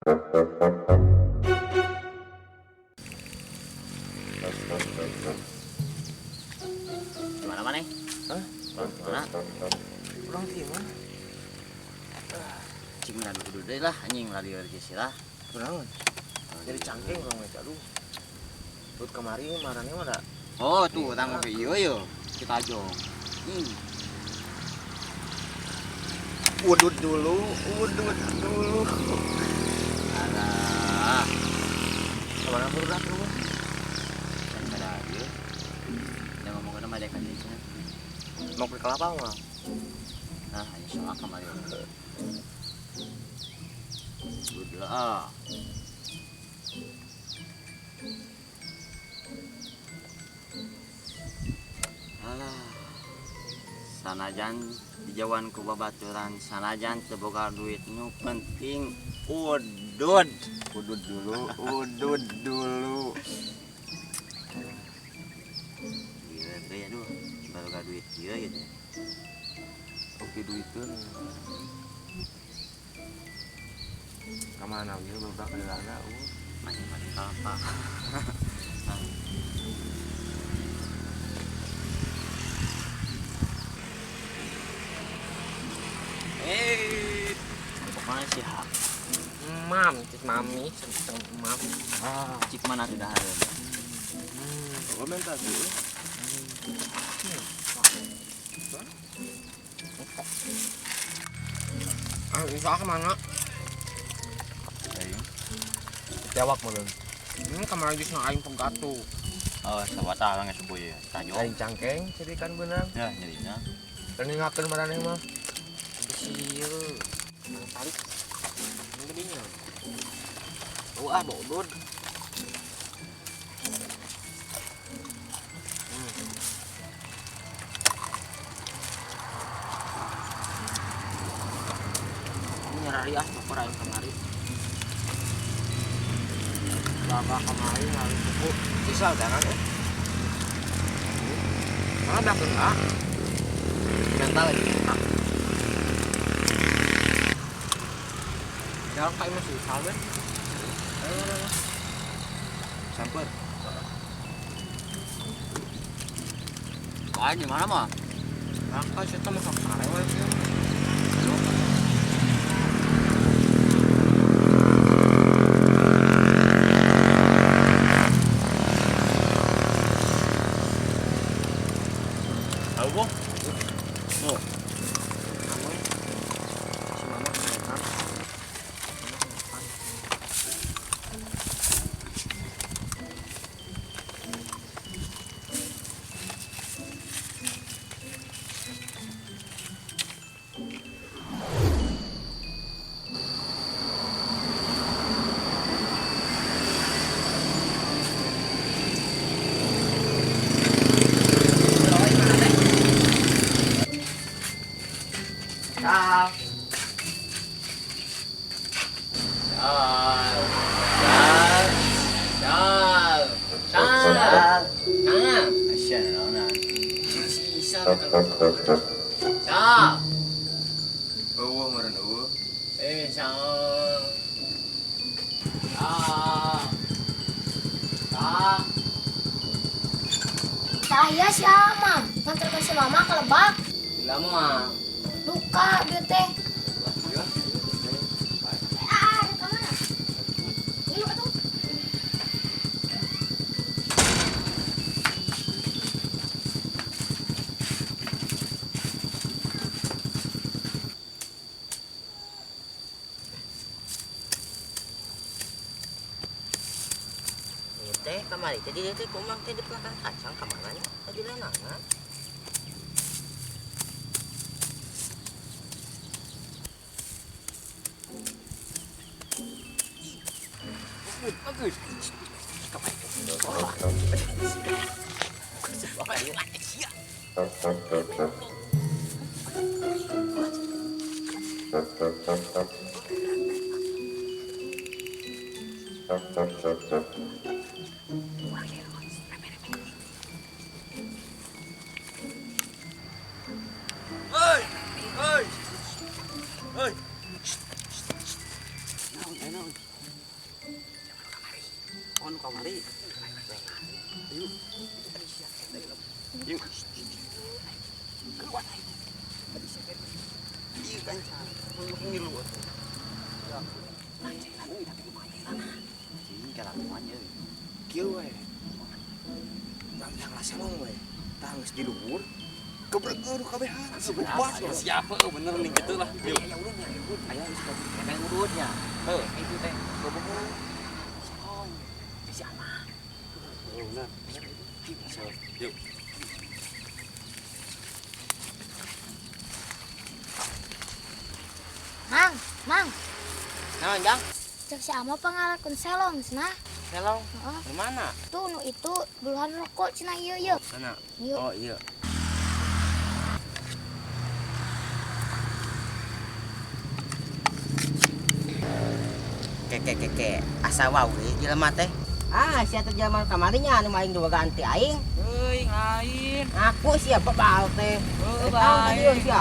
Gimana mana? Hah? Mana? Pulang timah. Cing lah dulu deh lah anjing lah di lah. Pulangan. Jadi cangkeng orang mereka aduh. Buat kemarin marahnya mana? Oh tuh tanggung ke iyo kita jong. Udut dulu. Ada. Kemana berat lu? Kan ada dia. Dia ngomong ke nama dia kan di sini. Mau ke kelapa mah? Nah hanya soal kemarin. Udah. Alah. Sanajan dijauhan ku babaturan sanajan teboga duit nu penting udud dulu iya teh aduh baru gak duit dia gitu Oke duitun. Kemana dia beberapa kali lana? masing-masing apa pokoknya sih hak Cik mami, mam. cik mana sudah ada Gua minta dulu. Usaha kemana? Jawab mau kemarin jus aing penggatu. oh sawata orang sebuah ya tajo Aing cangkeng jadi ikan benang. ya jadinya Teningakeun maraneh mah. sieu Tarik. Gedinya. Wah, bodod. Ini nyerari cokor aing kemari. Bapak kemari lalu kuku. Sisa jangan Mana dah kena? Mental lagi. Jangan kayak masih salben. Ayo. Samper. kau di mana mah Angka situ masuk karyawan sih. tahu kok oh Si mama kenaikan. Ciao. Asyik nona. Sisa Ciao. Eueuh meureun eueuh. Ciao. Ciao. Ciao. Saya si Ama, nganterkan si Mama ke Lebak. Lama. Duka dia teh. Ada kemana? Ini apa tuh? Teh kamari tadi dia teh kumang teh di belakang kacang kamarnya tadi lenangan. Bagus. Oh, nu kamari. Yuk. Yuk. Keluar. Iya kan. Ini lu. Ya. Ini kalau aja. Kieu we. Yang lasalong we. Tangis di luhur. Kebreur kabehan. Siapa bener nih gitu lah. Aya urutnya, urut. Aya emang urutnya. Heuh. Itu teh bobogoh. Salong. Si Ama. Oh, benar. Yuk. Mang, Nah, Jang. cek si Ama pangarakun selong cenah. Selong. Heeh. Di mana? Tuh nu itu duluan rokok cenah ieu. Mana? Yuk. Oh, iya. Keke asa wae jelema teh. Ah, sia teh jaman kamarinya anu maing dua ganti aing. Euy, lain. Aku siapa bal teh. Heuh, Tahu tadi bae. sia.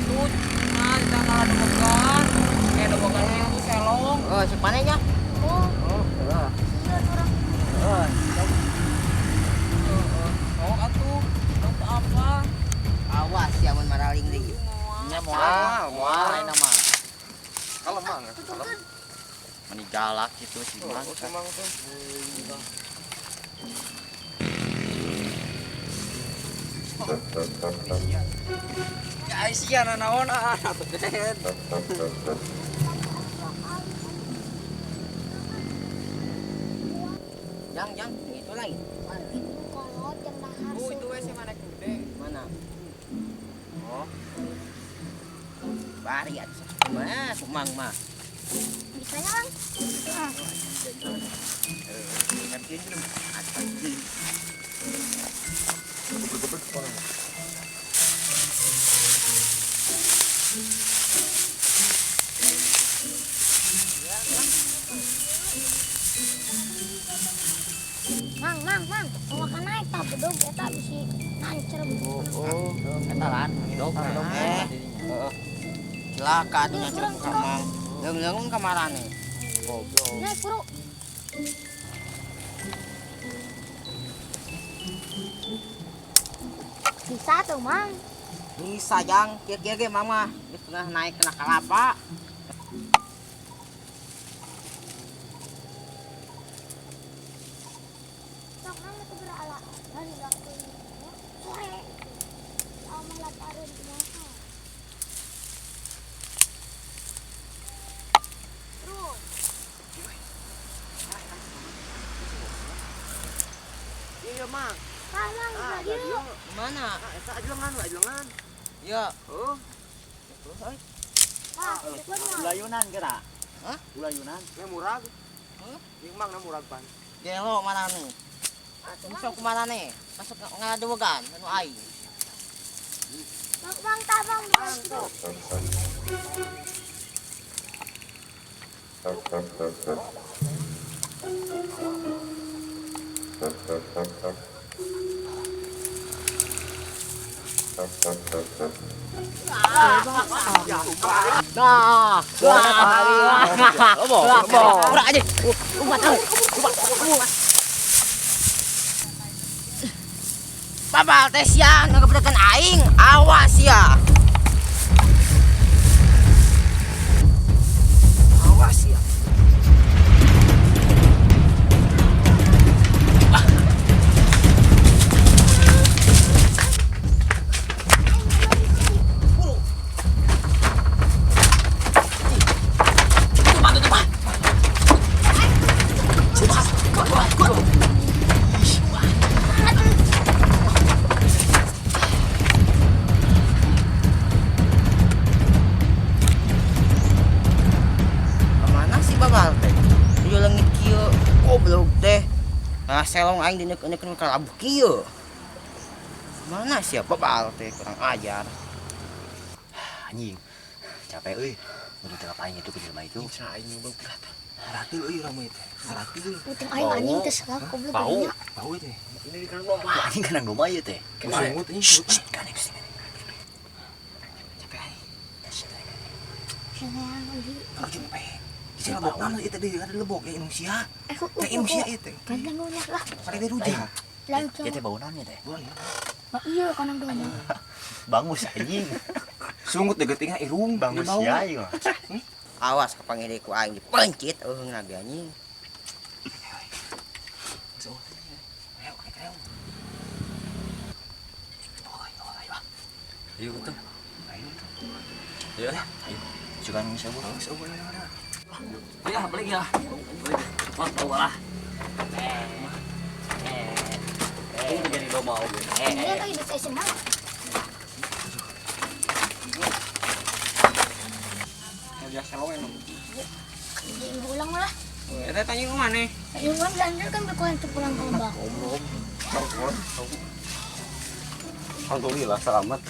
Tut, nah, kita kalah demogan. Demogan itu selong. Oh, si panenya. Oh, Oh, heeh. iya orang. Oh, Oh, atuh. Untuk apa? awas ya mun maraling deui. Nya Ah, moal moal. lain mah. Kalau mang. Tutulkeun. Meni galak gitu sih Mang. Mang tuh. Ya Aisyah nanaon atuh den. Jang, itu lain. Itu kolot yang dahar. Oh, itu we si mana gede. Mana? Oh, Bari atuh. Mah, kumang mah. Bisanya, Mang. kan kieu jeung atuh. Mang. Mau makan naik tak bedog eta bisi nancer. Oh, eta lan hidup. Heeh. Cilaka atuh nya cerep ka Mang. Leung-leungun kamarane. Goblok. Naik buru. Bisa tuh, Mang. Bisa Jang, kieu ge Mang mah geus tengah naik kena kalapa. Sok nang itu berala. Dari waktu sore. Sama latareun kumaha. Terus. Iya, Mang. Mang, Ah, radio. radio. Mana? Ah, eta ajelengan. Ya, Oh, Ah, bener. ulayunan kira. Hah? Ulayunan. Ya murag. Hah? Ieu mang na murag pan. gelo marane. Masuk ke marane? Masuk ngaduwegan anu aing. Mang tabang. Nah, Udah aja. Ubat. Babal teh sia ngagebrekeun aing. Awas ya. Awas ya. Nah, selong aing dineuk-neukeun ka labuh kieu. Mana siapa bal teh kurang ajar. Anjing. Capek euy. Udah teu apain itu ke jelema itu. Cenah aing nyoba berat. Ratil euy rame teh. Ratil. Puting aing anjing teh segala goblok Bau. nya. Bau teh. Ini di kana domba. Anjing kana domba ieu teh. Kesungut ini. Kana kesini. Capek aing. Sayang anjing. Kau jumpe. Si lebok mana itu dia ada lebok ya Indonesia. Aku Kayak Indonesia itu. ganteng ngunyah lah. Pada dia rujak. Langsung. Ya teh baunaannya teh. Buang ya. Mak iya kanang domo. Bangus anjing. Sungut deh getingnya irung. Bangus Dia bau. ya ieu. Awas kapangede ku aing dipencit eueung lagi anjing. So, ayo, ayo. Ayo tuh. Ayo. Ayo lah. Ayo. Cukan sabun. So, mana? Ya, balik ya. Mas tahu lah. Ini jadi domba oge. Ini lagi di stasiun mana? Ngajak selong emang. Di ulang lah. Eta tanya ke mana? Yung ulang belajar kan berkuan tuh pulang ke lembah. Alhamdulillah selamat.